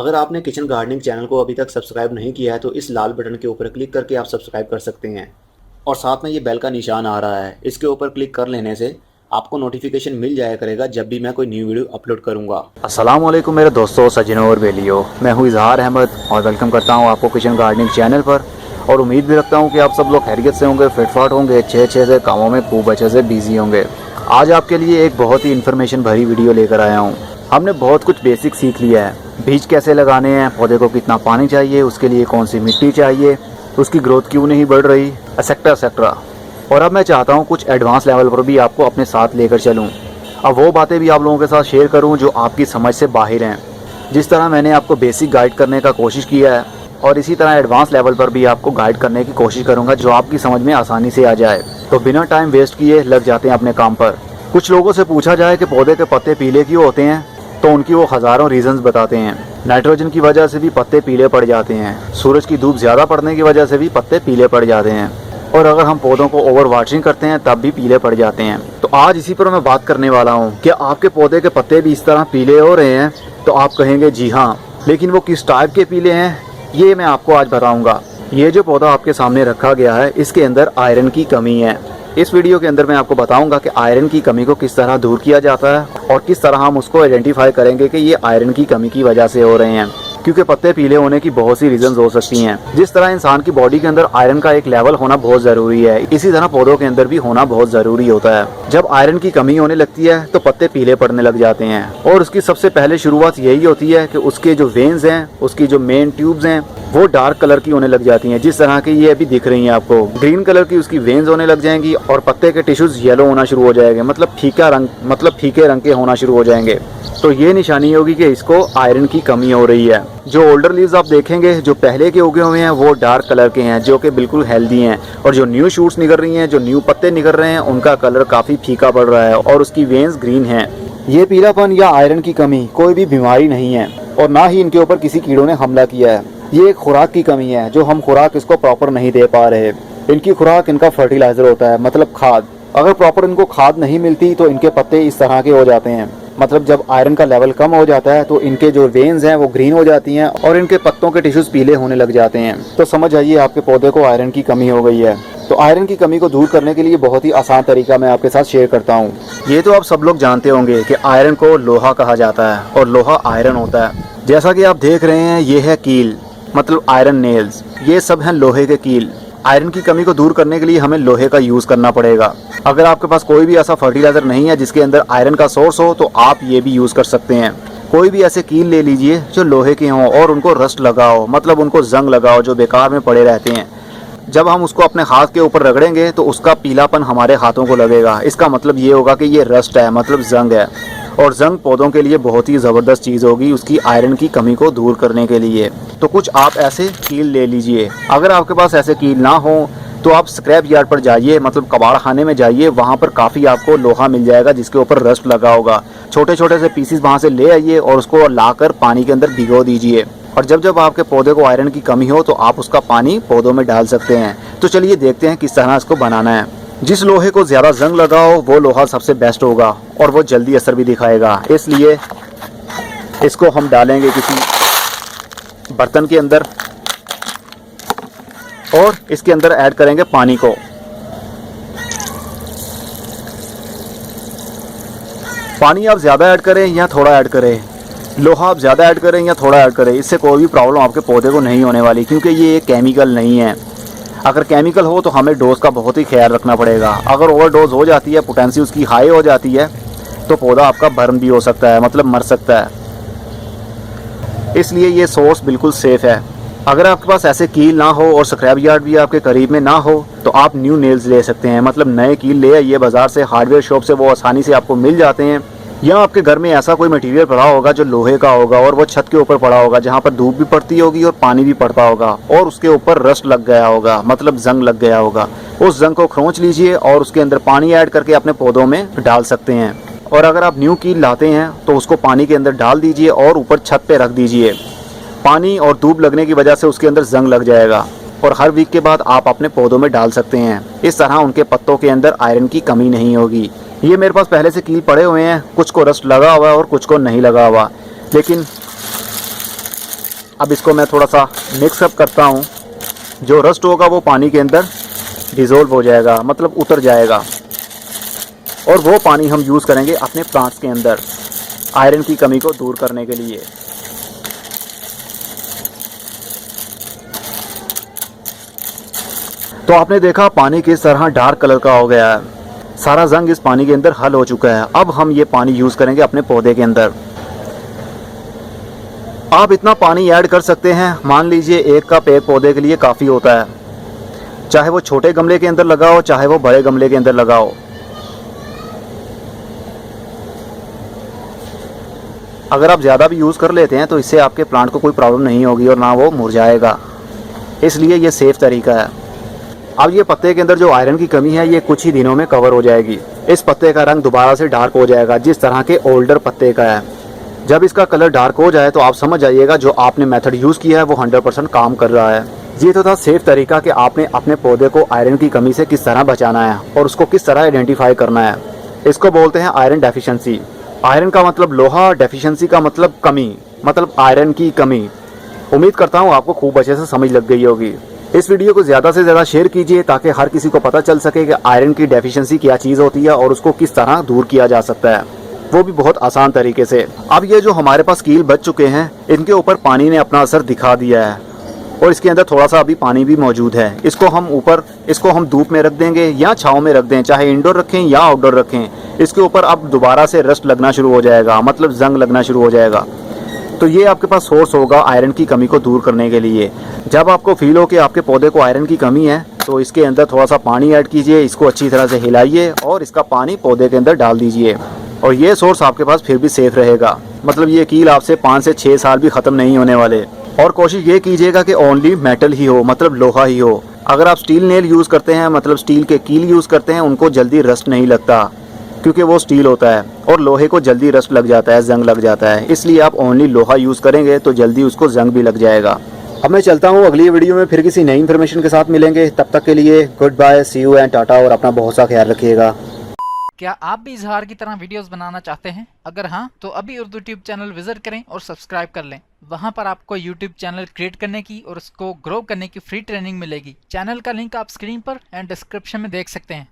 अगर आपने kitchen gardening channel को अभी तक सब्सक्राइब नहीं किया है तो इस लाल बटन के ऊपर क्लिक करके आप सब्सक्राइब कर सकते हैं और साथ में ये बेल का निशान आ रहा है, इसके ऊपर क्लिक कर लेने से आपको नोटिफिकेशन मिल जाया करेगा जब भी मैं कोई न्यू वीडियो अपलोड करूंगा। अस्सलाम वालेकुम मेरे दोस्तों, सज्जनों और बेलियों, मैं हूँ इजहार अहमद और वेलकम करता हूँ आपको किचन गार्डनिंग चैनल पर। और उम्मीद भी रखता हूँ कि आप सब लोग खैरियत से होंगे, फिटफाट होंगे, अच्छे से कामों में खूब अच्छे से बिजी होंगे। आज आपके लिए एक बहुत ही इन्फॉर्मेशन भरी वीडियो लेकर आया हूँ। हमने बहुत कुछ बेसिक सीख लिया है, बीज कैसे लगाने हैं, पौधे को कितना पानी चाहिए, उसके लिए कौन सी मिट्टी चाहिए, उसकी ग्रोथ क्यों नहीं बढ़ रही, एक्सेट्रा एक्सेट्रा। और अब मैं चाहता हूँ कुछ एडवांस लेवल पर भी आपको अपने साथ लेकर चलूँ। अब वो बातें भी आप लोगों के साथ शेयर करूँ जो आपकी समझ से बाहर हैं। जिस तरह मैंने आपको बेसिक गाइड करने का कोशिश किया है और इसी तरह एडवांस लेवल पर भी आपको गाइड करने की कोशिश करूँगा जो आपकी समझ में आसानी से आ जाए। तो बिना टाइम वेस्ट किए लग जाते हैं अपने काम पर। कुछ लोगों से पूछा जाए कि पौधे के पत्ते पीले क्यों होते हैं तो उनकी वो हज़ारों रीजंस बताते हैं। नाइट्रोजन की वजह से भी पत्ते पीले पड़ जाते हैं, सूरज की धूप ज़्यादा पड़ने की वजह से भी पत्ते पीले पड़ जाते हैं, और अगर हम पौधों को ओवर वाटरिंग करते हैं तब भी पीले पड़ जाते हैं। तो आज इसी पर मैं बात करने वाला हूँ कि आपके पौधे के पत्ते भी इस तरह पीले हो रहे हैं तो आप कहेंगे जी हाँ, लेकिन वो किस टाइप के पीले हैं ये मैं आपको आज बताऊँगा। ये जो पौधा आपके सामने रखा गया है इसके अंदर आयरन की कमी है। इस वीडियो के अंदर मैं आपको बताऊंगा कि आयरन की कमी को किस तरह दूर किया जाता है और किस तरह हम उसको आइडेंटिफाई करेंगे कि ये आयरन की कमी की वजह से हो रहे हैं। क्योंकि पत्ते पीले होने की बहुत सी रीजंस हो सकती हैं। जिस तरह इंसान की बॉडी के अंदर आयरन का एक लेवल होना बहुत ज़रूरी है, इसी तरह पौधों के अंदर भी होना बहुत ज़रूरी होता है। जब आयरन की कमी होने लगती है तो पत्ते पीले पड़ने लग जाते हैं और उसकी सबसे पहले शुरुआत यही होती है कि उसके जो वेन्स हैं, उसकी जो मेन ट्यूब्स हैं वो डार्क कलर की होने लग जाती हैं। जिस तरह की ये अभी दिख रही हैं आपको, ग्रीन कलर की उसकी वेन्स होने लग जाएंगी और पत्ते के टिश्यूज येलो होना शुरू हो जाएंगे, मतलब फीके रंग के होना शुरू हो जाएंगे। तो ये निशानी होगी कि इसको आयरन की कमी हो रही है। जो ओल्डर लीव्स आप देखेंगे जो पहले के उगे हुए हैं वो डार्क कलर के हैं जो कि बिल्कुल हेल्दी हैं, और जो न्यू शूट्स निकल रही हैं, जो न्यू पत्ते निकल रहे हैं उनका कलर काफ़ी फीका पड़ रहा है और उसकी वेन्स ग्रीन हैं। ये पीलापन या आयरन की कमी कोई भी बीमारी नहीं है और ना ही इनके ऊपर किसी कीड़ों ने हमला किया है। ये एक खुराक की कमी है जो हम खुराक इसको प्रॉपर नहीं दे पा रहे। इनकी खुराक इनका फर्टिलाइजर होता है, मतलब खाद। अगर प्रॉपर इनको खाद नहीं मिलती तो इनके पत्ते इस तरह के हो जाते हैं। मतलब जब आयरन का लेवल कम हो जाता है तो इनके जो वेन्स हैं वो ग्रीन हो जाती हैं और इनके पत्तों के टिश्यूज पीले होने लग जाते हैं। तो समझ आइए आपके पौधे को आयरन की कमी हो गई है। तो आयरन की कमी को दूर करने के लिए बहुत ही आसान तरीका मैं आपके साथ शेयर करता हूँ। ये तो आप सब लोग जानते होंगे कि आयरन को लोहा कहा जाता है और लोहा आयरन होता है। जैसा कि आप देख रहे हैं ये है कील, मतलब आयरन नेल्स, ये सब हैं लोहे के कील। आयरन की कमी को दूर करने के लिए हमें लोहे का यूज़ करना पड़ेगा। अगर आपके पास कोई भी ऐसा फर्टिलाइज़र नहीं है जिसके अंदर आयरन का सोर्स हो तो आप ये भी यूज़ कर सकते हैं। कोई भी ऐसे कील ले लीजिए जो लोहे के हों और उनको रस्ट लगाओ, मतलब उनको जंग लगाओ जो बेकार में पड़े रहते हैं। जब हम उसको अपने हाथ के ऊपर रगड़ेंगे तो उसका पीलापन हमारे हाथों को लगेगा। इसका मतलब ये होगा कि ये रस्ट है, मतलब जंग है, और जंग पौधों के लिए बहुत ही ज़बरदस्त चीज़ होगी उसकी आयरन की कमी को दूर करने के लिए। तो कुछ आप ऐसे कील ले लीजिए। अगर आपके पास ऐसे कील ना हो तो आप स्क्रैप यार्ड पर जाइए, मतलब कबाड़ खाने में जाइए, वहाँ पर काफ़ी आपको लोहा मिल जाएगा जिसके ऊपर रस्ट लगा होगा। छोटे छोटे से पीसीस वहाँ से ले आइए और उसको लाकर पानी के अंदर भिगो दीजिए, और जब जब आपके पौधे को आयरन की कमी हो तो आप उसका पानी पौधों में डाल सकते हैं। तो चलिए देखते हैं किस तरह इसको बनाना है। जिस लोहे को ज़्यादा जंग लगाओ वो लोहा सबसे बेस्ट होगा और वो जल्दी असर भी दिखाएगा। इसलिए इसको हम डालेंगे किसी बर्तन के अंदर और इसके अंदर ऐड करेंगे पानी को। पानी आप ज़्यादा ऐड करें या थोड़ा ऐड करें, लोहा आप ज़्यादा ऐड करें या थोड़ा ऐड करें, इससे कोई भी प्रॉब्लम आपके पौधे को नहीं होने वाली, क्योंकि ये एक केमिकल नहीं है। अगर केमिकल हो तो हमें डोज का बहुत ही ख्याल रखना पड़ेगा। अगर ओवरडोज हो जाती है, पोटेंसी उसकी हाई हो जाती है, तो पौधा आपका बर्न भी हो सकता है, मतलब मर सकता है। इसलिए ये सोर्स बिल्कुल सेफ़ है। अगर आपके पास ऐसे कील ना हो और स्क्रैप यार्ड भी आपके करीब में ना हो तो आप न्यू नेल्स ले सकते हैं, मतलब नए कील ले आइए बाज़ार से, हार्डवेयर शॉप से वो आसानी से आपको मिल जाते हैं। या आपके घर में ऐसा कोई मटेरियल पड़ा होगा जो लोहे का होगा और वो छत के ऊपर पड़ा होगा जहाँ पर धूप भी पड़ती होगी और पानी भी पड़ता होगा और उसके ऊपर रस्ट लग गया होगा, मतलब जंग लग गया होगा। उस जंग को खरोंच लीजिए और उसके अंदर पानी ऐड करके अपने पौधों में डाल सकते हैं। और अगर आप न्यू कील लाते हैं तो उसको पानी के अंदर डाल दीजिए और ऊपर छत पे रख दीजिए। पानी और धूप लगने की वजह से उसके अंदर जंग लग जाएगा और हर वीक के बाद आप अपने पौधों में डाल सकते हैं। इस तरह उनके पत्तों के अंदर आयरन की कमी नहीं होगी। ये मेरे पास पहले से कील पड़े हुए हैं, कुछ को रस्ट लगा हुआ है और कुछ को नहीं लगा हुआ, लेकिन अब इसको मैं थोड़ा सा मिक्सअप करता हूँ। जो रस्ट होगा वो पानी के अंदर डिज़ोल्व हो जाएगा, मतलब उतर जाएगा, और वो पानी हम यूज़ करेंगे अपने प्लांट्स के अंदर आयरन की कमी को दूर करने के लिए। तो आपने देखा पानी किस तरह डार्क कलर का हो गया है, सारा जंग इस पानी के अंदर हल हो चुका है। अब हम ये पानी यूज़ करेंगे अपने पौधे के अंदर। आप इतना पानी ऐड कर सकते हैं, मान लीजिए 1 कप एक पौधे के लिए काफ़ी होता है, चाहे वो छोटे गमले के अंदर लगाओ चाहे वो बड़े गमले के अंदर लगाओ। अगर आप ज़्यादा भी यूज़ कर लेते हैं तो इससे आपके प्लांट को कोई प्रॉब्लम नहीं होगी और ना वो मुरझाएगा, इसलिए ये सेफ़ तरीका है। अब ये पत्ते के अंदर जो आयरन की कमी है ये कुछ ही दिनों में कवर हो जाएगी। इस पत्ते का रंग दोबारा से डार्क हो जाएगा जिस तरह के ओल्डर पत्ते का है। जब इसका कलर डार्क हो जाए तो आप समझ जाइएगा जो आपने मेथड यूज़ किया है वो 100% काम कर रहा है। ये तो था सेफ तरीका कि आपने अपने पौधे को आयरन की कमी से किस तरह बचाना है और उसको किस तरह आइडेंटिफाई करना है। इसको बोलते हैं आयरन डेफिशिएंसी। आयरन का मतलब लोहा, डेफिशिएंसी का मतलब कमी, मतलब आयरन की कमी। उम्मीद करता हूँ आपको खूब अच्छे से समझ लग गई होगी। इस वीडियो को ज़्यादा से ज़्यादा शेयर कीजिए ताकि हर किसी को पता चल सके कि आयरन की डेफिशिएंसी क्या चीज़ होती है और उसको किस तरह दूर किया जा सकता है, वो भी बहुत आसान तरीके से। अब ये जो हमारे पास कील बच चुके हैं इनके ऊपर पानी ने अपना असर दिखा दिया है और इसके अंदर थोड़ा सा अभी पानी भी मौजूद है। इसको हम धूप में रख देंगे या छाँव में रख दें, चाहे इंडोर रखें या आउटडोर रखें। इसके ऊपर अब दोबारा से रस्ट लगना शुरू हो जाएगा, मतलब जंग लगना शुरू हो जाएगा। तो ये आपके पास सोर्स होगा आयरन की कमी को दूर करने के लिए। जब आपको फील हो कि आपके पौधे को आयरन की कमी है तो इसके अंदर थोड़ा सा पानी ऐड कीजिए, इसको अच्छी तरह से हिलाइए और इसका पानी पौधे के अंदर डाल दीजिए और ये सोर्स आपके पास फिर भी सेफ रहेगा। मतलब ये कील आपसे 5 से 6 साल भी ख़त्म नहीं होने वाले। और कोशिश ये कीजिएगा कि ओनली मेटल ही हो, मतलब लोहा ही हो। अगर आप स्टील नेल यूज़ करते हैं, मतलब स्टील के कील यूज़ करते हैं, उनको जल्दी रस्ट नहीं लगता क्योंकि वो स्टील होता है और लोहे को जल्दी रस्ट लग जाता है, जंग लग जाता है। इसलिए आप ओनली लोहा यूज़ करेंगे तो जल्दी उसको जंग भी लग जाएगा। अब मैं चलता हूँ, अगली वीडियो में फिर किसी नई इन्फॉर्मेशन के साथ मिलेंगे। तब तक के लिए goodbye, see you and tata, और अपना बहुत सा ख्याल रखिएगा। क्या आप भी इजहार की तरह वीडियोस बनाना चाहते हैं? अगर हाँ तो अभी उर्दू ट्यूब चैनल विजिट करें और सब्सक्राइब कर लें। वहां पर आपको यूट्यूब चैनल क्रिएट करने की और उसको ग्रो करने की फ्री ट्रेनिंग मिलेगी। चैनल का लिंक आप स्क्रीन पर एंड डिस्क्रिप्शन में देख सकते हैं।